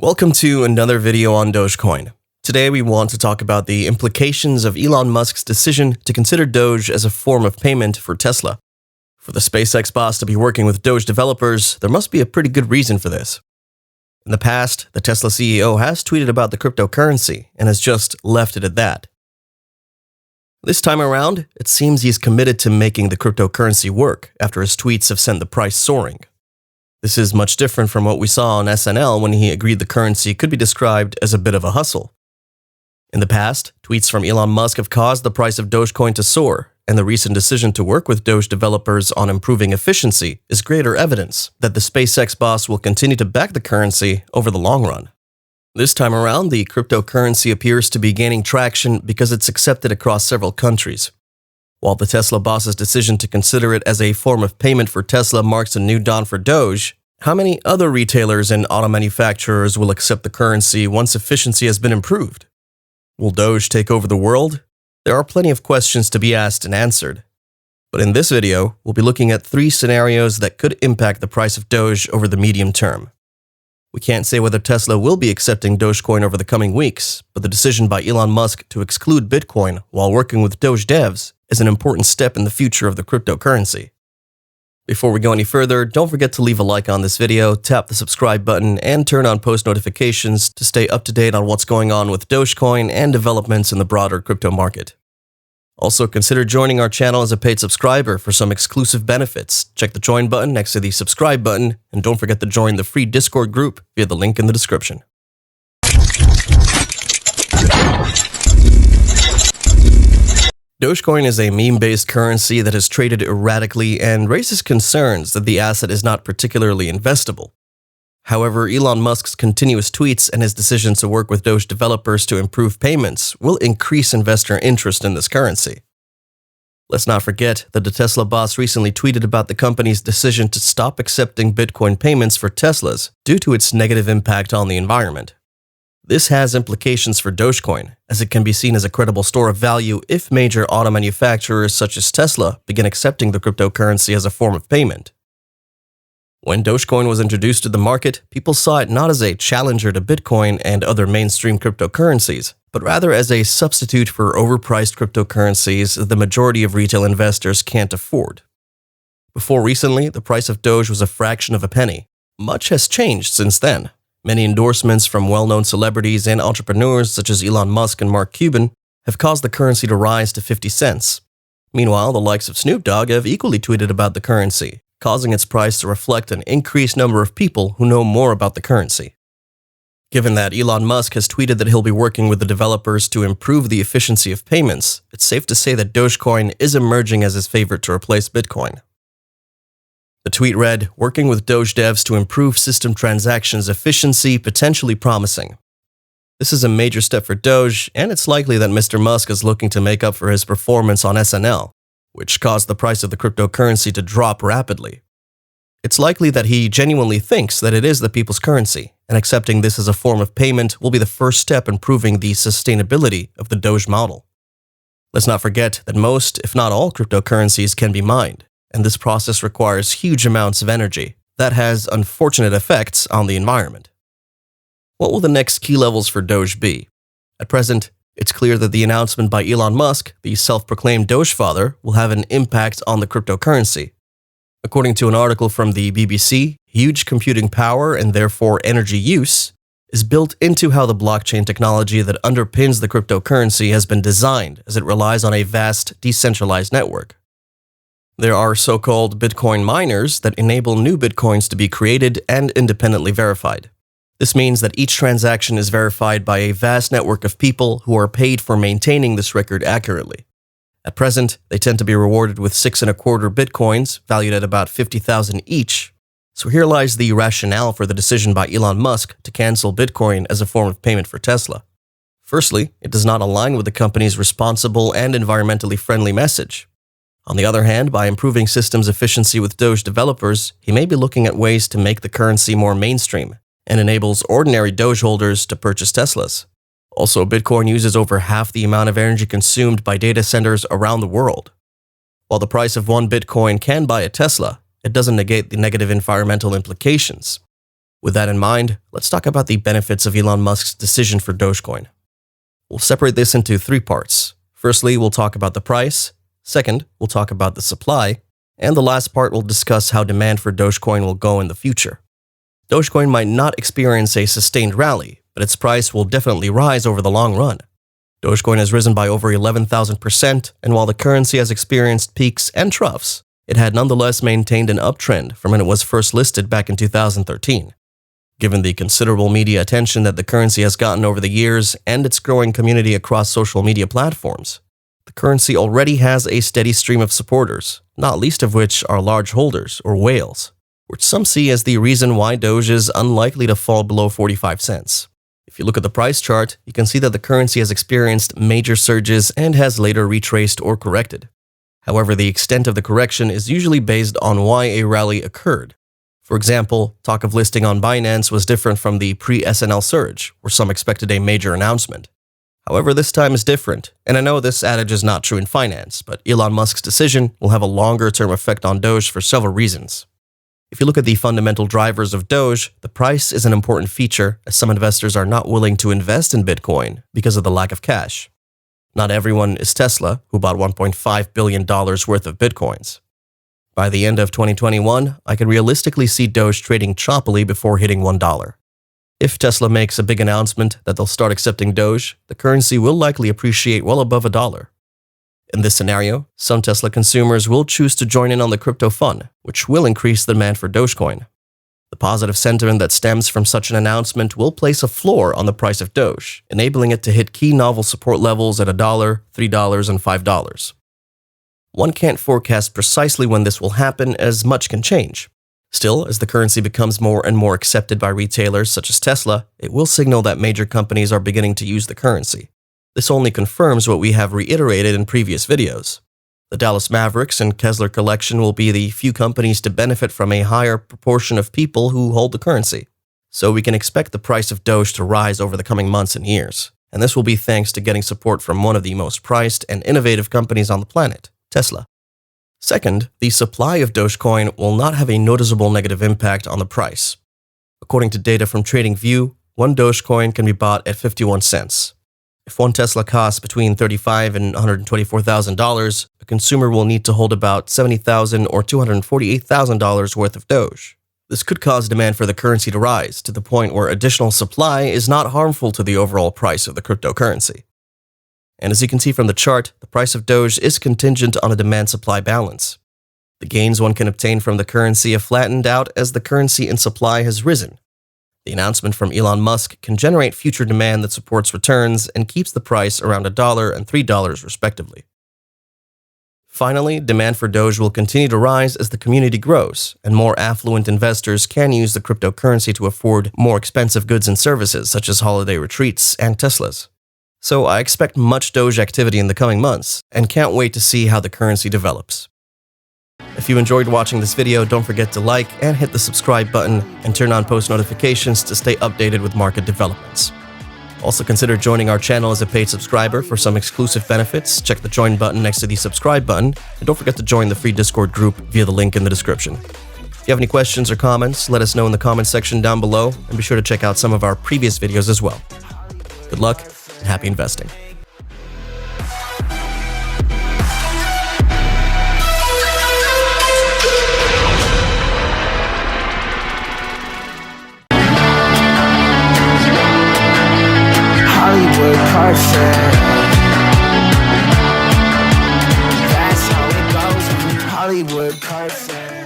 Welcome to another video on Dogecoin. Today we want to talk about the implications of Elon Musk's decision to consider Doge as a form of payment for Tesla. For the SpaceX boss to be working with Doge developers, there must be a pretty good reason for this. In the past, the Tesla CEO has tweeted about the cryptocurrency and has just left it at that. This time around, it seems he's committed to making the cryptocurrency work after his tweets have sent the price soaring. This is much different from what we saw on SNL when he agreed the currency could be described as a bit of a hustle. In the past, tweets from Elon Musk have caused the price of Dogecoin to soar, and the recent decision to work with Doge developers on improving efficiency is greater evidence that the SpaceX boss will continue to back the currency over the long run. This time around, the cryptocurrency appears to be gaining traction because it's accepted across several countries. While the Tesla boss's decision to consider it as a form of payment for Tesla marks a new dawn for Doge, how many other retailers and auto manufacturers will accept the currency once efficiency has been improved? Will Doge take over the world? There are plenty of questions to be asked and answered. But in this video, we'll be looking at 3 scenarios that could impact the price of Doge over the medium term. We can't say whether Tesla will be accepting Dogecoin over the coming weeks, but the decision by Elon Musk to exclude Bitcoin while working with Doge devs is an important step in the future of the cryptocurrency. Before we go any further, don't forget to leave a like on this video, tap the subscribe button, and turn on post notifications to stay up to date on what's going on with Dogecoin and developments in the broader crypto market. Also, consider joining our channel as a paid subscriber for some exclusive benefits. Check the join button next to the subscribe button, and don't forget to join the free Discord group via the link in the description. Dogecoin is a meme-based currency that has traded erratically and raises concerns that the asset is not particularly investable. However, Elon Musk's continuous tweets and his decision to work with Doge developers to improve payments will increase investor interest in this currency. Let's not forget that the Tesla boss recently tweeted about the company's decision to stop accepting Bitcoin payments for Teslas due to its negative impact on the environment. This has implications for Dogecoin, as it can be seen as a credible store of value if major auto manufacturers such as Tesla begin accepting the cryptocurrency as a form of payment. When Dogecoin was introduced to the market, people saw it not as a challenger to Bitcoin and other mainstream cryptocurrencies, but rather as a substitute for overpriced cryptocurrencies that the majority of retail investors can't afford. Before recently, the price of Doge was a fraction of a penny. Much has changed since then. Many endorsements from well-known celebrities and entrepreneurs such as Elon Musk and Mark Cuban have caused the currency to rise to 50 cents. Meanwhile, the likes of Snoop Dogg have equally tweeted about the currency, causing its price to reflect an increased number of people who know more about the currency. Given that Elon Musk has tweeted that he'll be working with the developers to improve the efficiency of payments, it's safe to say that Dogecoin is emerging as his favorite to replace Bitcoin. The tweet read, "Working with Doge devs to improve system transactions efficiency, potentially promising." This is a major step for Doge, and it's likely that Mr. Musk is looking to make up for his performance on SNL, which caused the price of the cryptocurrency to drop rapidly. It's likely that he genuinely thinks that it is the people's currency, and accepting this as a form of payment will be the first step in proving the sustainability of the Doge model. Let's not forget that most, if not all, cryptocurrencies can be mined, and this process requires huge amounts of energy that has unfortunate effects on the environment. What will the next key levels for Doge be? At present, it's clear that the announcement by Elon Musk, the self-proclaimed Doge father, will have an impact on the cryptocurrency. According to an article from the BBC, huge computing power and therefore energy use is built into how the blockchain technology that underpins the cryptocurrency has been designed, as it relies on a vast, decentralized network. There are so-called Bitcoin miners that enable new Bitcoins to be created and independently verified. This means that each transaction is verified by a vast network of people who are paid for maintaining this record accurately. At present, they tend to be rewarded with 6.25 Bitcoins, valued at about 50,000 each. So here lies the rationale for the decision by Elon Musk to cancel Bitcoin as a form of payment for Tesla. Firstly, it does not align with the company's responsible and environmentally friendly message. On the other hand, by improving systems efficiency with Doge developers, he may be looking at ways to make the currency more mainstream and enables ordinary Doge holders to purchase Teslas. Also, Bitcoin uses over half the amount of energy consumed by data centers around the world. While the price of one Bitcoin can buy a Tesla, it doesn't negate the negative environmental implications. With that in mind, let's talk about the benefits of Elon Musk's decision for Dogecoin. We'll separate this into 3 parts. Firstly, we'll talk about the price. Second, we'll talk about the supply. And the last part will discuss how demand for Dogecoin will go in the future. Dogecoin might not experience a sustained rally, but its price will definitely rise over the long run. Dogecoin has risen by over 11,000%, and while the currency has experienced peaks and troughs, it had nonetheless maintained an uptrend from when it was first listed back in 2013. Given the considerable media attention that the currency has gotten over the years and its growing community across social media platforms, the currency already has a steady stream of supporters, not least of which are large holders, or whales, which some see as the reason why Doge is unlikely to fall below 45 cents. If you look at the price chart, you can see that the currency has experienced major surges and has later retraced or corrected. However, the extent of the correction is usually based on why a rally occurred. For example, talk of listing on Binance was different from the pre-SNL surge, where some expected a major announcement. However, this time is different, and I know this adage is not true in finance, but Elon Musk's decision will have a longer-term effect on Doge for several reasons. If you look at the fundamental drivers of Doge, the price is an important feature, as some investors are not willing to invest in Bitcoin because of the lack of cash. Not everyone is Tesla, who bought $1.5 billion worth of Bitcoins. By the end of 2021, I can realistically see Doge trading choppily before hitting $1. If Tesla makes a big announcement that they'll start accepting Doge, the currency will likely appreciate well above $1. In this scenario, some Tesla consumers will choose to join in on the crypto fun, which will increase the demand for Dogecoin. The positive sentiment that stems from such an announcement will place a floor on the price of Doge, enabling it to hit key novel support levels at $1, $3, and $5. One can't forecast precisely when this will happen, as much can change. Still, as the currency becomes more and more accepted by retailers such as Tesla, it will signal that major companies are beginning to use the currency. This only confirms what we have reiterated in previous videos. The Dallas Mavericks and Kessler Collection will be the few companies to benefit from a higher proportion of people who hold the currency. So we can expect the price of Doge to rise over the coming months and years. And this will be thanks to getting support from one of the most priced and innovative companies on the planet, Tesla. Second, the supply of Dogecoin will not have a noticeable negative impact on the price. According to data from TradingView, one Dogecoin can be bought at 51 cents. If one Tesla costs between $35,000 and $124,000, a consumer will need to hold about $70,000 or $248,000 worth of Doge. This could cause demand for the currency to rise to the point where additional supply is not harmful to the overall price of the cryptocurrency. And as you can see from the chart, the price of Doge is contingent on a demand-supply balance. The gains one can obtain from the currency have flattened out as the currency in supply has risen. The announcement from Elon Musk can generate future demand that supports returns and keeps the price around $1 and $3 respectively. Finally, demand for Doge will continue to rise as the community grows, and more affluent investors can use the cryptocurrency to afford more expensive goods and services such as holiday retreats and Teslas. So I expect much Doge activity in the coming months, and can't wait to see how the currency develops. If you enjoyed watching this video, don't forget to like and hit the subscribe button and turn on post notifications to stay updated with market developments. Also consider joining our channel as a paid subscriber for some exclusive benefits. Check the join button next to the subscribe button, and don't forget to join the free Discord group via the link in the description. If you have any questions or comments, let us know in the comments section down below, and be sure to check out some of our previous videos as well. Good luck and happy investing. That's how it goes. Hollywood Carson.